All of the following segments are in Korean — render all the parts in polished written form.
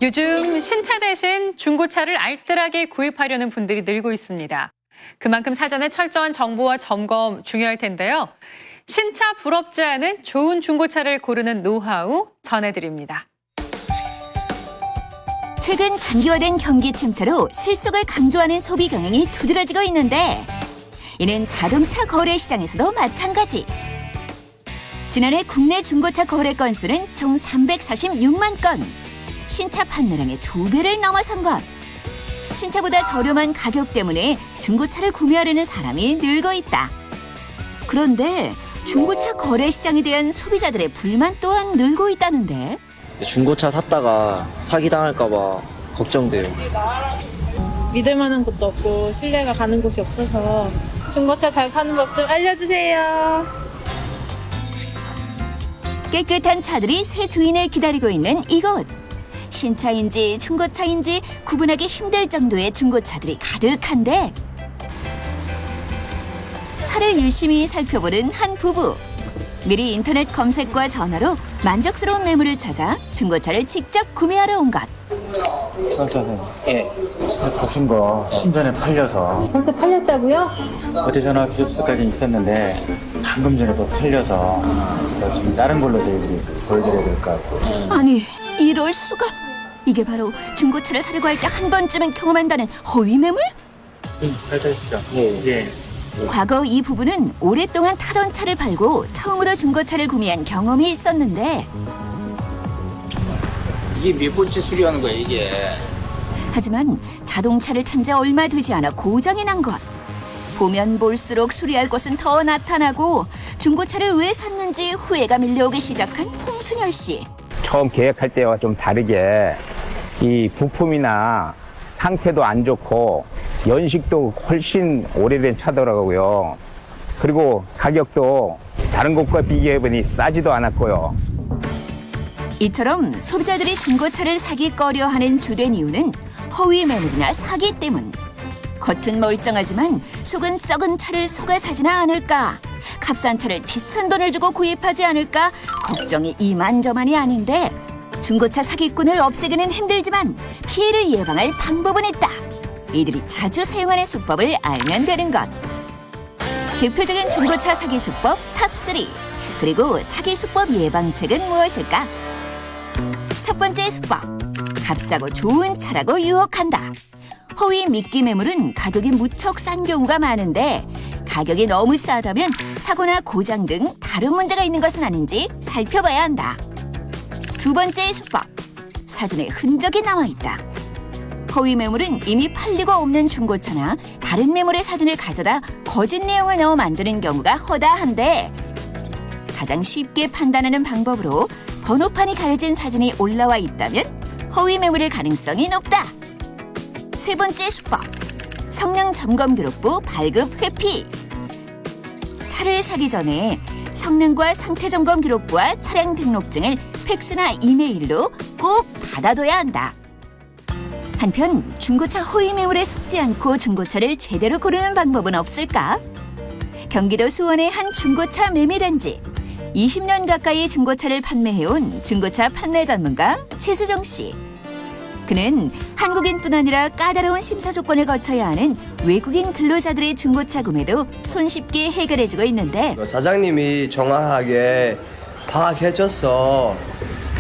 요즘 신차 대신 중고차를 알뜰하게 구입하려는 분들이 늘고 있습니다. 그만큼 사전에 철저한 정보와 점검 중요할 텐데요. 신차 부럽지 않은 좋은 중고차를 고르는 노하우 전해드립니다. 최근 장기화된 경기 침체로 실속을 강조하는 소비 경향이 두드러지고 있는데 이는 자동차 거래 시장에서도 마찬가지. 지난해 국내 중고차 거래 건수는 총 346만 건. 신차 판매량의 2배를 넘어선 것. 신차보다 저렴한 가격 때문에 중고차를 구매하려는 사람이 늘고 있다. 그런데 중고차 거래 시장에 대한 소비자들의 불만 또한 늘고 있다는데. 중고차 샀다가 사기당할까 봐 걱정돼요. 믿을 만한 곳도 없고 신뢰가 가는 곳이 없어서 중고차 잘 사는 법 좀 알려주세요. 깨끗한 차들이 새 주인을 기다리고 있는 이곳. 신차인지 중고차인지 구분하기 힘들 정도의 중고차들이 가득한데 차를 유심히 살펴보는 한 부부. 미리 인터넷 검색과 전화로 만족스러운 매물을 찾아 중고차를 직접 구매하러 온 것. 선생님, 차 보신 거 신전에 팔려서 벌써 팔렸다고요? 어제 전화 주셨을 때까지 있었는데 방금 전에도 팔려서 그래서 지금 다른 걸로 저희들이 보여드려야 될까. 아니, 이럴 수가. 이게 바로 중고차를 사려고 할 때 한 번쯤은 경험한다는 허위 매물? 팔다시죠? 예. 과거 이 부부는 오랫동안 타던 차를 팔고 처음으로 중고차를 구매한 경험이 있었는데 이게 몇 번째 수리하는 거야 이게. 하지만 자동차를 탄 지 얼마 되지 않아 고장이 난 것. 보면 볼수록 수리할 곳은 더 나타나고 중고차를 왜 샀는지 후회가 밀려오기 시작한 홍순열 씨. 처음 계획할 때와 좀 다르게 이 부품이나 상태도 안 좋고 연식도 훨씬 오래된 차더라고요. 그리고 가격도 다른 곳과 비교해보니 싸지도 않았고요. 이처럼 소비자들이 중고차를 사기 꺼려하는 주된 이유는 허위 매물이나 사기 때문. 겉은 멀쩡하지만 속은 썩은 차를 속아 사지나 않을까? 값싼 차를 비싼 돈을 주고 구입하지 않을까? 걱정이 이만저만이 아닌데 중고차 사기꾼을 없애기는 힘들지만 피해를 예방할 방법은 있다. 이들이 자주 사용하는 수법을 알면 되는 것. 대표적인 중고차 사기 수법 탑3. 그리고 사기 수법 예방책은 무엇일까? 첫 번째 수법. 값싸고 좋은 차라고 유혹한다. 허위 미끼 매물은 가격이 무척 싼 경우가 많은데 가격이 너무 싸다면 사고나 고장 등 다른 문제가 있는 것은 아닌지 살펴봐야 한다. 두 번째 수법. 사전에 흔적이 나와 있다. 허위 매물은 이미 팔리고 없는 중고차나 다른 매물의 사진을 가져다 거짓 내용을 넣어 만드는 경우가 허다한데 가장 쉽게 판단하는 방법으로 번호판이 가려진 사진이 올라와 있다면 허위 매물일 가능성이 높다. 세 번째 수법. 성능 점검 기록부 발급 회피. 차를 사기 전에 성능과 상태 점검 기록부와 차량 등록증을 팩스나 이메일로 꼭 받아둬야 한다. 한편 중고차 허위 매물에 속지 않고 중고차를 제대로 고르는 방법은 없을까? 경기도 수원의 한 중고차 매매단지. 20년 가까이 중고차를 판매해온 중고차 판매 전문가 최수정 씨. 그는 한국인뿐 아니라 까다로운 심사 조건을 거쳐야 하는 외국인 근로자들의 중고차 구매도 손쉽게 해결해주고 있는데 사장님이 정확하게 파악해줘서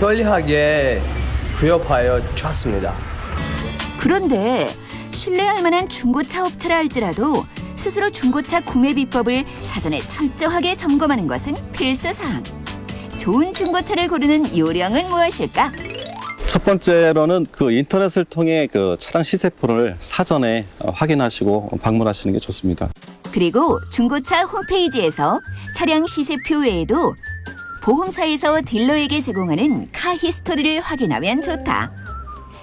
편리하게 구입하여 좋았습니다. 그런데 신뢰할 만한 중고차 업체라 할지라도 스스로 중고차 구매 비법을 사전에 철저하게 점검하는 것은 필수사항. 좋은 중고차를 고르는 요령은 무엇일까? 첫 번째로는 그 인터넷을 통해 그 차량 시세표를 사전에 확인하시고 방문하시는 게 좋습니다. 그리고 중고차 홈페이지에서 차량 시세표 외에도 보험사에서 딜러에게 제공하는 카 히스토리를 확인하면 좋다.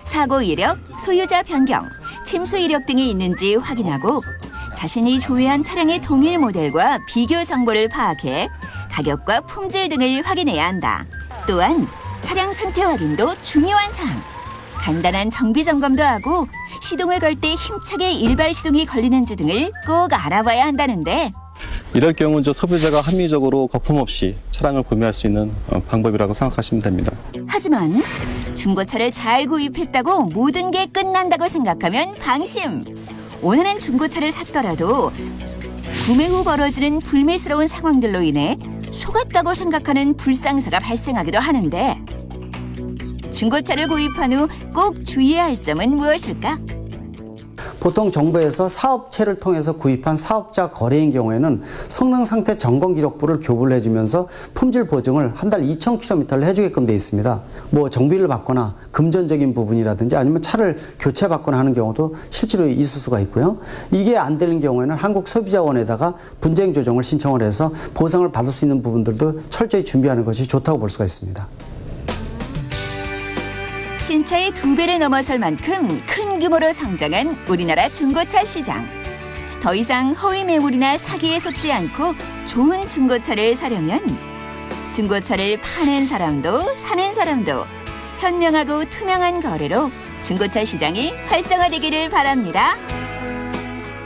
사고 이력, 소유자 변경, 침수 이력 등이 있는지 확인하고 자신이 조회한 차량의 동일 모델과 비교 정보를 파악해 가격과 품질 등을 확인해야 한다. 또한 차량 상태 확인도 중요한 사항. 간단한 정비 점검도 하고 시동을 걸 때 힘차게 일발 시동이 걸리는지 등을 꼭 알아봐야 한다는데 이럴 경우 소비자가 합리적으로 거품 없이 차량을 구매할 수 있는 방법이라고 생각하시면 됩니다. 하지만 중고차를 잘 구입했다고 모든 게 끝난다고 생각하면 방심. 오늘은 중고차를 샀더라도 구매 후 벌어지는 불미스러운 상황들로 인해 속았다고 생각하는 불상사가 발생하기도 하는데 중고차를 구입한 후 꼭 주의해야 할 점은 무엇일까? 보통 정부에서 사업체를 통해서 구입한 사업자 거래인 경우에는 성능 상태 점검 기록부를 교부를 해주면서 품질 보증을 한 달 2,000km를 해주게끔 되어 있습니다. 뭐 정비를 받거나 금전적인 부분이라든지 아니면 차를 교체받거나 하는 경우도 실제로 있을 수가 있고요. 이게 안 되는 경우에는 한국소비자원에다가 분쟁 조정을 신청을 해서 보상을 받을 수 있는 부분들도 철저히 준비하는 것이 좋다고 볼 수가 있습니다. 신차의 2배를 넘어설 만큼 큰 규모로 성장한 우리나라 중고차 시장. 더 이상 허위 매물이나 사기에 속지 않고 좋은 중고차를 사려면 중고차를 파는 사람도 사는 사람도 현명하고 투명한 거래로 중고차 시장이 활성화되기를 바랍니다.